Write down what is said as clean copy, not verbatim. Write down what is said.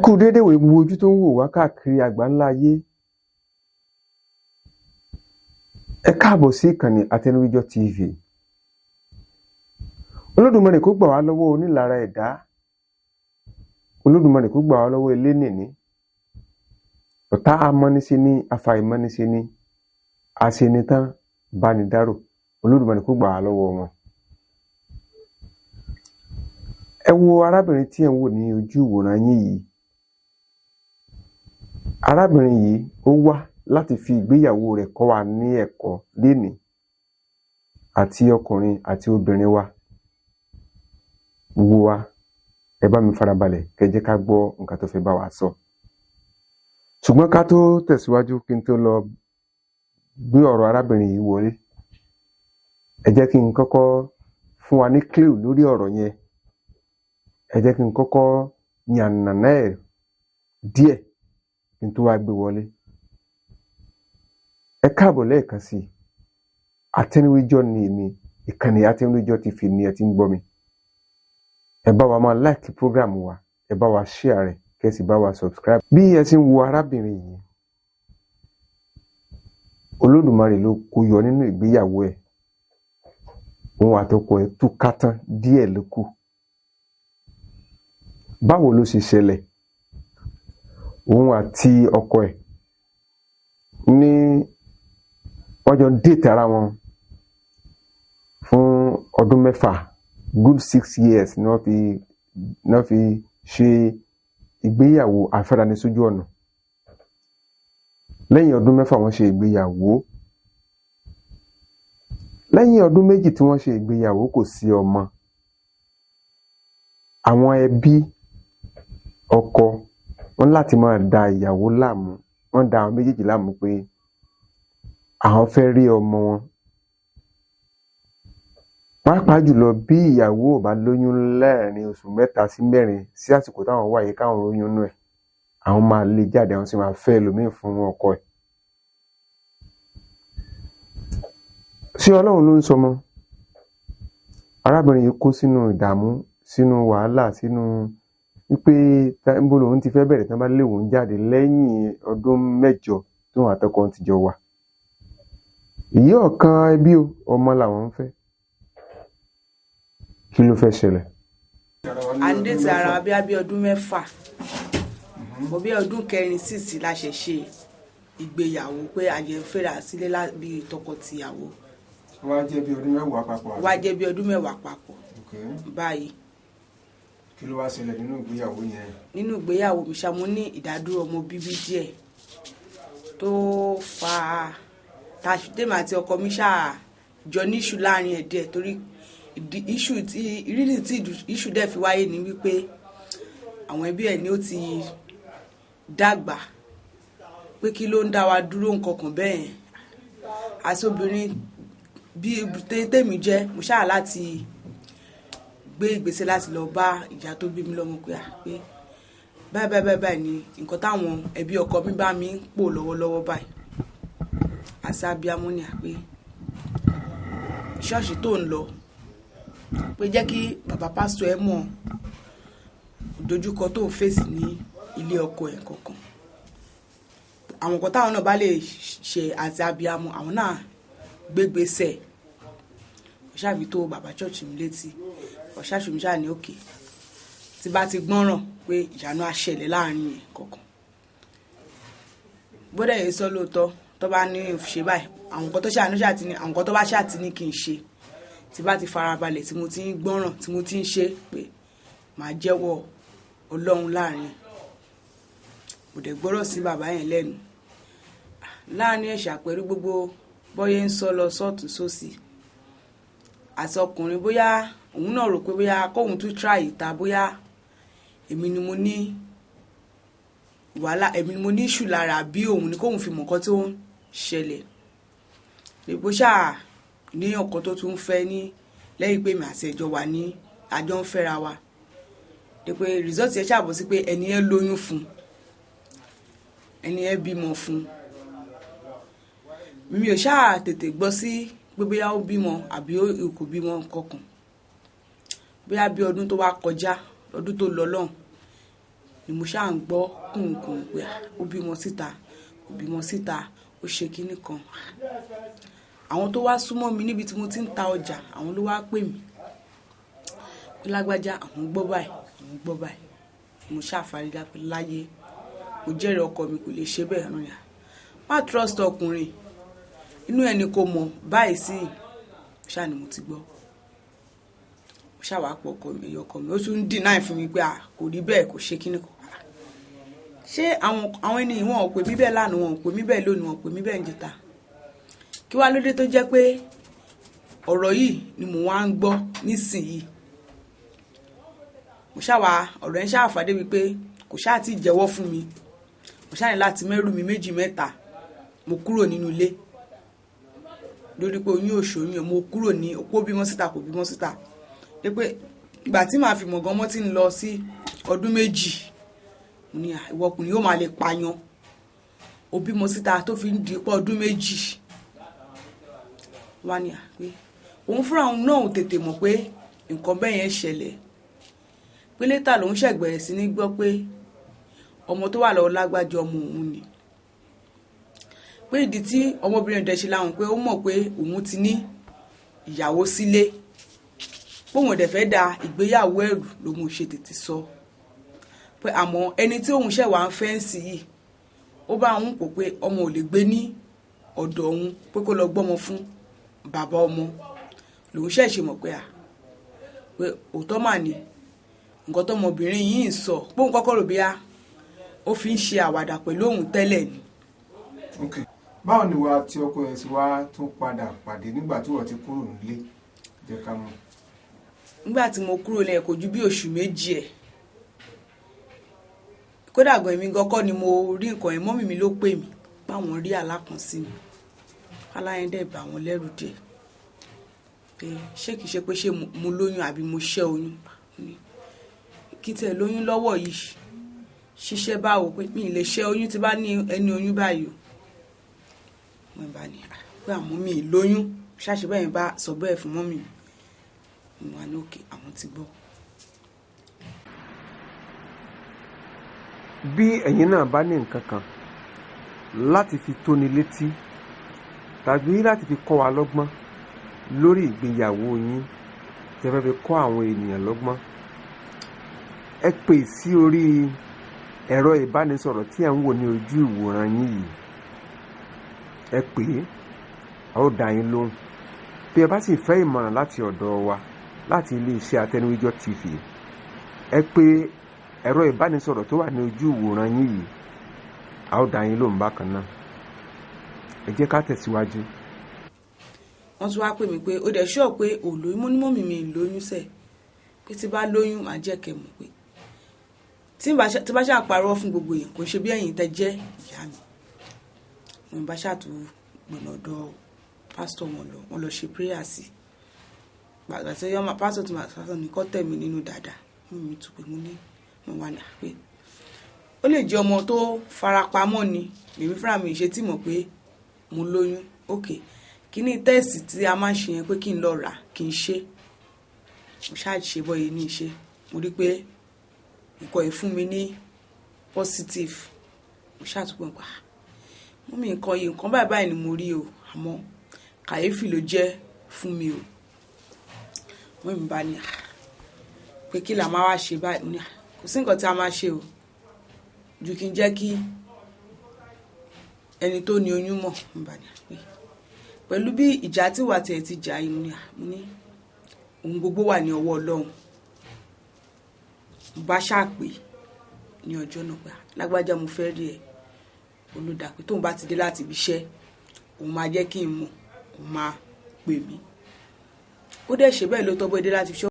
kú dédé wò gbogbo ojú tó ń wò wá káàkiri àgbáńlá ayé. Ẹ káàbọ̀ sí ìkànnì Àtẹnuwíjọ́ TV. Olódùmarè kó gbà wá lọ́wọ́ onílára ẹ̀dá. Olódùmarè kó gbà wá lọ́wọ́ elénìní. Ọ̀tá amọ́nisí ní afàìmọ́nisí ní aṣenitán bánidárò. Olódùmarè kó gbà wá lọ́wọ́ wọn. Ẹ wo arábìnrin tí ẹ ń wò ní ojú ìwòran yín yìí. Arábìnrin yìí ó wá láti fi ìgbéyàwó rẹ̀ kọ́ wa ní ẹ̀kọ́ lénìí, àti ọkùnrin àti obìnrin wa. Gbogbo wa ẹ bá mi farabalẹ̀ kẹ́ jẹ́ ká gbọ́ nǹkan tó fẹ́ bá wa sọ. Ṣùgbọ́n ká tó tẹ̀síwájú kí n tó lọ gbé ọ̀rọ̀ arábìnrin yìí wọlé, ẹ jẹ́ kí n kọ́kọ́ fún wa ní clue lórí ọ̀rọ̀ yẹn. Ẹ jẹ́ kí n kọ́kọ́ yànnàná ẹ̀ díẹ̀ kí n tó wá gbé wọlé. Ẹ káàbọ̀ lẹ́ẹ̀kan sí i. Àtẹnuwíjọ́ ni èmi, ìkànnì Àtẹnuwíjọ́ TV ni ẹ ti ń gbọ́ mi. Ẹ bá wa máa like program wa, ẹ bá wa share rẹ̀, kẹ́ sì bá wa subscribe. Bí ẹ ti ń wo arábìnrin yìí, Olódùmarè ló kó yọ nínú ìgbéyàwó ẹ̀. Òun àtọkọ ẹ̀ túká tán díẹ̀ ló kù. Báwo ló ṣe ṣẹlẹ̀? Òun àti ọkọ ẹ̀ ní wọ́n jọ date ara wọn fún ọdún mẹ́fà, good 6 years ni wọ́n fi ṣe ìgbéyàwó àfẹ́ranisójú ọ̀nà. Lẹ́yìn ọdún mẹ́fà wọ́n ṣe ìgbéyàwó. Lẹ́yìn ọdún méjì tí wọ́n ṣe ìgbéyàwó kò sí ọmọ. Àwọn ẹbí ọkọ wọ́n láti máa da ìyàwó láàmú, wọ́n da àwọn méjèèjì láàmú pé àwọn fẹ́ rí ọmọ wọn. Pàápàá jùlọ bí ìyàwó ò bá lóyún láàrin oṣù 3 sí 4 sí àsìkò táwọn wáyé káwọn lóyún nú ẹ̀, àwọn máa lé jáde, àwọn sì máa fẹ́ ẹlòmíì fún ọkọ ẹ̀. Ṣé Ọlọ́run ló ń sọmọ? Arábìnrin yìí kó sínú ìdààmú, sínú wàhálà, sínú wípé níbo lòun ti fẹ́ bẹ̀rẹ̀ tán bá lé òun jáde lẹ́yìn ọdún 8 tóun àtọkọ ti jọ wà. Ìyí ọ̀kan ẹbí ọmọ làwọn ń fẹ́. Kí ló fẹ́ ṣẹlẹ̀? À ń dètè ara bí ọdún 6. Mo bí ọdún 4 sí la ṣe ṣe ìgbéyàwó pé àjẹ́ fẹ́ra sílé bí tọkọ-tìyàwó. Wá jẹ́ bí ọdún 10 papọ̀. Wá jẹ́ bí ọdún 10 papọ̀. Báyìí. Kí ló wá ṣẹlẹ̀ nínú ìgbéyàwó yẹn? Nínú ìgbéyàwó mi ṣá mo ní ìdádúró ọmọ bíbí díẹ̀ tó fa tàṣídẹ́mà àti ọkọ mi ṣá jọ ní ìṣù láàrin ẹ̀ díẹ̀, torí ìṣù dẹ̀ fi wáyé ní wípé àwọn ẹbí ẹ̀ ni ó ti dàgbà pé kí ló ń dá wa dúró nǹkan kan bẹ́ẹ̀. Àti obìnrin bí tèmi jẹ́, mo ṣáà láti gbé ìgbésẹ̀ láti lọ bá ìyá tó bí mi lọ́mọ pé báyìí ni nǹkan táwọn ẹbí ọkọ mi bá mi ń pò lọ́wọ́lọ́wọ́ báyìí. Àṣà abiyamọ ni pé ṣọ́ọ̀ṣì tó ń lọ pé jẹ́ kí bàbá pásítọ̀ ẹ mọ̀ ìdojúkọ tó ń fèsì ní ilé ọkọ ẹ̀ kọ̀ọ̀kan. Àwọn nǹkan táwọn náà bá lè ṣe àti abiyamọ, àwọn náà gbégbèsè. Ṣáàbí tó bàbá chọ́ọ̀chì mi létí, ọ̀ṣáṣù mi ṣáà ní òkè tí bá ti gbọ́ràn pé ìyanu á ṣẹlẹ̀ láàrin ẹ̀ kọ̀ọ̀kan. Bódà yẹn sọ lóòótọ́ tó bá ní ṣe báyìí, àwọn nǹkan tó ṣàánú ṣàtì ní, àwọn nǹkan tó bá ṣàtì ní kí n ṣe, tí bá ti farabalẹ̀ tí mo ti ń gbọ́ràn tí mo ti ń ṣe pé màá jẹ́wọ́ Ọlọ́run láàrin ẹ̀. Mo dẹ̀ gbọ́rọ̀ sí bàbá yẹn lẹ́nu. Láàrin ẹ̀ṣà pẹ̀lú gbogbo bọ́yé ń sọ lọ sọ́ọ̀tún sósì. Àti ọkùnrin bóyá òun náà rò pé bóyá kóhun tún try ìta, bóyá èmi ni mo ní wàhálà, èmi ni mo ní ìṣù lára, bí òun ni kóhun fi mọ̀ nǹkan tó ń ṣẹlẹ̀. Bó ṣáà ní ọkọ tó tún fẹ́ ní lẹ́yìn pé mi àti ẹjọ́ wà ní àjọ ń fẹ́ra wa. Pé result yẹn ṣàbọ̀ sí pé ẹni yẹn lóyún fún, ẹni yẹn bímọ fún. Mi ò ṣáà tètè gbọ́ sí pé bóyá ó bímọ àbí kò bímọ kankan. Bóyá bí ọdún tó wá kọjá, ọdún tó lọ lọ́hùn, ni mo ṣáà ń gbọ́ kùnkùn pé ó bímọ síta ó ṣe kinní kan. Àwọn tó wá súnmọ́ mi níbi tí mo ti ń ta ọjà àwọn ló wá pè mí pé lágbájá àwọn gbọ́ báyìí mo ṣàfàrídà pé láyé mo jẹ́rìí ọkọ mi kò lè ṣe bẹ́ẹ̀ rán yà má trust ọkùnrin inú ẹni kò mọ̀ báyìí sí ṣáà ni mo ti gbọ́ mo ṣàwà pọ̀ ọkọ mi ó tún deny fún mi pé kò rí bẹ́ẹ̀ kò ṣe kinní kan. Ṣé àwọn ènìyàn wọn ò pè mí bẹ́ẹ̀ lánàá, wọn ò pè mí bẹ́ẹ̀ lónìí, wọn ò pè mí bẹ́ẹ̀ níjẹta? Kí wá lóde tó jẹ́ pé ọ̀rọ̀ yìí ni mo wá ń gbọ́ nísìnyí? Mo ṣàwà ọ̀rọ̀ yẹn ṣàfàdé wípé kò ṣáà tí jẹ́wọ́ fún mi, mo ṣáà ní láti mẹ́rù mi 2 mẹ́ta mo kúrò nínú ilé lórí pé oyún òṣòyún mo kúrò ní opó bímọ síta kò bímọ síta pé ìgbà tí màá fi mọ̀ gan mọ́ tí ń lọ sí ọdún 2 mo ní ìwọ ọkùnrin yóò máa lè pààyàn ó bímọ síta tó fi ń di pọ̀ ọdún 2 wá ní pé òun fúnra òun náà ò tètè mọ̀ pé nǹkan bẹ́ẹ̀ yẹn ṣẹlẹ̀ pé létà lòun ṣẹ̀gbẹ̀rẹ̀ sí ní gbọ́ pé ọmọ tó wà lọ́wọ́ lágbájá ọmọ òun ni pé ìdí tí ọmọbìnrin dẹ̀ ṣe láwọn pé ó mọ̀ pé òun ti ní ìyàwó sílé póun dẹ̀ fẹ́ da ìgbéyàwó ẹ̀rù lòun ṣe tètè sọ pé àmọ́ ẹni tí òun ṣẹ̀ wá ń fẹ́ǹsì yìí ó bá òun pò pé ọmọ ò lè gbé ní ọ̀dọ̀ òun pé kó lọ gbọ́mọ fún bàbá ọmọ lòun ṣẹ̀ ṣe mọ̀ pé pé òótọ́ mà ní nǹkan tọmọbìnrin yìí ń sọ póun kọ́kọ́ rò bí ó fi ń ṣe àwàdà pẹ̀lú òun tẹ́lẹ̀ ni. Okay. Báwo ni wàá tí ọkọ ẹ̀ sì wá tún padà pàdé nígbà tí wọ́n ti kúrò nílé jẹ́ ká mọ̀. Nígbà tí mo kúrò lẹ́yìn kò ju bí oṣù 2 ẹ̀ kódà gan èmi gọ́kọ́ ni mo rí nǹkan ẹ̀ mọ́mì mi ló pè mí báwọn rí alákan sí mi aláyẹn dẹ̀ bá wọn lẹ́rù díẹ̀ pé ṣé kìí ṣe pé ṣé mo lóyún àbí mo ṣẹ́ oyún kí tẹ̀ lóyún lọ́wọ́ yìí ṣiṣẹ́ báwo pé mi lè ṣẹ́ oyún tí bá ní ẹni oyún báyìí mo bá ní pé àmọ́ mi lóyún ṣáṣe bẹ́ẹ̀ bá sọ bẹ́ẹ̀ fún mọ́mì mi mo wà ní òkè àwọn ti gbọ́. Bí ẹ̀yin náà bá ní nǹkan kan láti fi tóni létí tàbí láti fi kọ́ wa lọ́gbọ́n lórí ìgbéyàwó yín tẹ́ fẹ́ fi kọ́ àwọn ènìyàn lọ́gbọ́n ẹ pè sí orí ẹ̀rọ ìbánisọ̀rọ̀ tí ẹ̀ ń wò ní ojú ìwòran yín yìí ẹ pè a ó dá yín lóhùn bí ẹ bá sì fẹ́ ìmọ̀ràn láti ọ̀dọ̀ wa láti iléeṣẹ́ Atẹnuwíjọ́ TV ẹ pè ẹ̀rọ ìbánisọ̀rọ̀ tó wà ní ojú ìwòran yín yìí a ó dá yín lóhùn bákan náà ẹ jẹ́ ká tẹ̀síwájú. Wọ́n tún wá pè mí pé ó dẹ̀ ṣọ́ pé òlóyún mo ní mọ́mì mi lóyún sẹ̀ pé tí bá lóyún màá jẹ́ kẹ́ mọ̀ pé tí bá ṣáà parọ́ fún gbogbo èèyàn kò ṣe bí ẹ̀yin tẹ́ jẹ́ ìyá mi wọn bá ṣàtú gbọ̀nà ọ̀dọ̀ pásítọ̀ wọn lọ ṣe prayer sí gbàgbà tí yọmọ pásítọ̀ tó máa sọ ní kọ́ tẹ̀mí nínú dáadáa mi tún pé mo ní mo wà ní pé ó lè jẹ́ ọmọ tó farapamọ́ ni lèmi fúnra mi ṣe tí mọ̀ pé mo lóyún òkè kí ní tẹ́ẹ̀sì tí a máa ń ṣe yẹn pé kí n lọ rà kí n ṣe mo ṣáà ṣe bọ́yé ní iṣẹ́ mo rí pé nǹkan yìí fún mi ní positive mo ṣáà tún pé mú mi nǹkan yìí nǹkan báyìí ni mo rí o àmọ́ kàyéfì ló jẹ́ fún mi o wọ́n mi bá ní pé kí la máa wá ṣe báyìí kò sí nǹkan tí a máa ṣe o ju kí n jẹ́ kí ẹni tó ní oyún mọ̀ mo bá ní pé pẹ̀lú bí ìjà tí wà tiẹ̀ ti jà yìí mo ní ohun gbogbo wà ní ọwọ́ Ọlọ́run mo bá ṣàpè ní ọjọ́ náà pé lágbájá mo fẹ́ rí ẹ olùdà pé tóun bá ti dé láti ibi iṣẹ́ òun máa jẹ́ kí n mọ̀ òun máa pè mí ó dẹ̀ ṣe bẹ́ẹ̀ ló tọ́ bó dé láti ibi iṣẹ́